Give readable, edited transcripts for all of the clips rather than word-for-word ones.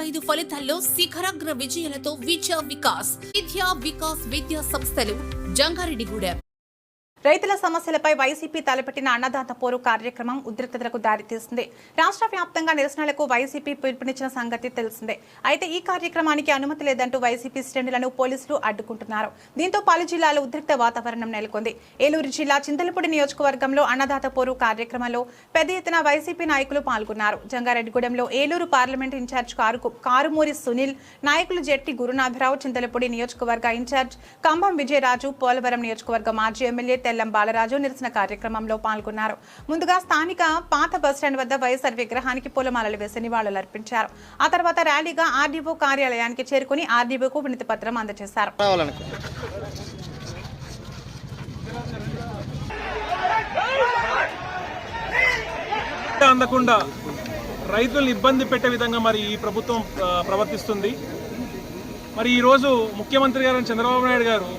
2025 ఫలితాల్లో శిఖరాగ్ర విజయాలతో విద్యా వికాస్ విద్యా సంస్థలు జంగారెడ్డిగూడెం. రైతుల సమస్యలపై వైసీపీ తలపెట్టిన అన్నదాత పోరు కార్యక్రమం ఉద్రిక్తతలకు దారితీసింది. రాష్ట్ర వ్యాప్తంగా నిరసనలకు వైసీపీ పిలుపునిచ్చిన సంగతి తెలిసిందే. అయితే ఈ కార్యక్రమానికి అనుమతి లేదంటూ వైసీపీ శ్రేణులను పోలీసులు అడ్డుకుంటున్నారు. దీంతో పలు జిల్లాలో ఉద్రిక్త వాతావరణం నెలకొంది. ఏలూరు జిల్లా చింతలపూడి నియోజకవర్గంలో అన్నదాత పోరు కార్యక్రమంలో పెద్ద ఎత్తున వైసీపీ నాయకులు పాల్గొన్నారు. జంగారెడ్డిగూడెంలో ఏలూరు పార్లమెంట్ ఇన్ఛార్జ్ కారుమూరి సునీల్, నాయకులు జెట్టి గురునాథరావు, చింతలపూడి నియోజకవర్గ ఇన్ఛార్జ్ కంభం విజయరాజు, పోలవరం నియోజకవర్గ మాజీ ఎమ్మెల్యే తెల్లం బాలరాజు నిరసన కార్యక్రమంలో పాల్గొన్నారు. ముందుగా స్థానిక పాత బస్టాండ్ వద్ద వైఎస్ఆర్ విగ్రహానికి పూలమాలలు వేసి నివాళులర్పించారు. ఆ తర్వాత ర్యాలీగా ఆర్డీఓ కార్యాలయానికి చేరుకుని ఆర్డీఓకు వినతి పత్రం అందజేశారు. అందకుండా రైతులను ఇబ్బంది పెట్టే విధంగా మరి ఈ ప్రభుత్వం ప్రవర్తిస్తుంది. మరి ఈరోజు ముఖ్యమంత్రి గారు చంద్రబాబు నాయుడు గారు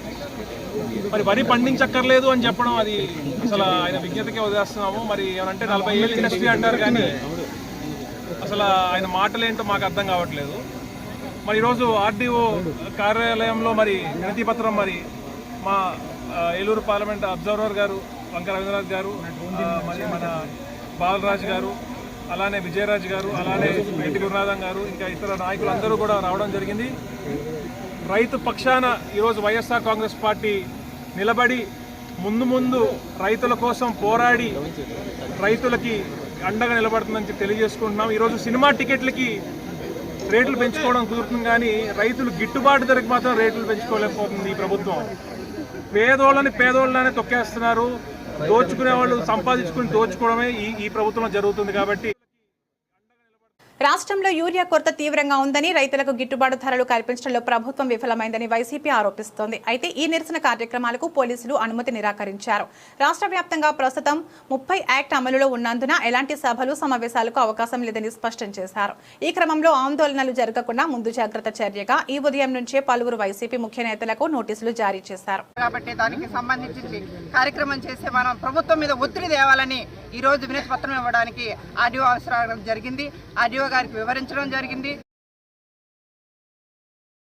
మరి వరి పండించక్కర్లేదు అని చెప్పడం అది అసలు ఆయన విజ్ఞతకే వదిలేస్తున్నాము. మరి ఏమంటే 40 ఏళ్ళ ఇండస్ట్రీ అంటారు, కానీ అసలు ఆయన మాటలేంటో మాకు అర్థం కావట్లేదు. మరి ఈరోజు ఆర్డీఓ కార్యాలయంలో మరి వినతి పత్రం మరి మా ఏలూరు పార్లమెంట్ అబ్జర్వర్ గారు వంక రవీంద్రనాథ్ గారు, మరి మన బాలరాజు గారు, అలానే విజయరాజు గారు, అలానే జెట్టి గురునాథం గారు, ఇంకా ఇతర నాయకులందరూ కూడా రావడం జరిగింది. రైతు పక్షాన ఈరోజు వైఎస్ఆర్ కాంగ్రెస్ పార్టీ నిలబడి ముందు రైతుల కోసం పోరాడి రైతులకి అండగా నిలబడుతుందని తెలియజేసుకుంటున్నాం. ఈరోజు సినిమా టికెట్లకి రేట్లు పెంచుకోవడం కుదురుతుంది, కానీ రైతులు గిట్టుబాటు ధరకు మాత్రం రేట్లు పెంచుకోలేకపోతుంది ఈ ప్రభుత్వం. పేదోళ్ళనే తొక్కేస్తున్నారు. దోచుకునే వాళ్ళు సంపాదించుకుని దోచుకోవడమే ఈ ప్రభుత్వంలో జరుగుతుంది. కాబట్టి రాష్ట్రంలో యూరియా కొరత తీవ్రంగా ఉందని, రైతులకు గిట్టుబాటు ధరలు కల్పించడంలో ప్రభుత్వం విఫలమైందని వైసీపీ ఆరోపిస్తోంది. అయితే ఈ నిరసన కార్యక్రమాలకు పోలీసులు అనుమతి నిరాకరించారు. రాష్ట్ర వ్యాప్తంగా ప్రస్తుతం 30 యాక్ట్ అమలులో ఉన్నందున ఎలాంటి సభలు సమావేశాలకు అవకాశం లేదని స్పష్టం చేశారు. ఈ క్రమంలో ఆందోళనలు జరగకుండా ముందు జాగ్రత్త చర్యగా ఈ ఉదయం నుంచే పలువురు వైసీపీ ముఖ్య నేతలకు నోటీసులు జారీ చేశారు. కాబట్టి దానికి సంబంధించి కార్యక్రమం చేసే మనం ప్రభుత్వం మీద ఒత్తిడి తేవాలని ఈ రోజు వినతి పత్రం ఇవ్వడానికి ఆర్డీఓ అవసరం జరిగింది. ఆర్డీఓ గారికి వివరించడం జరిగింది.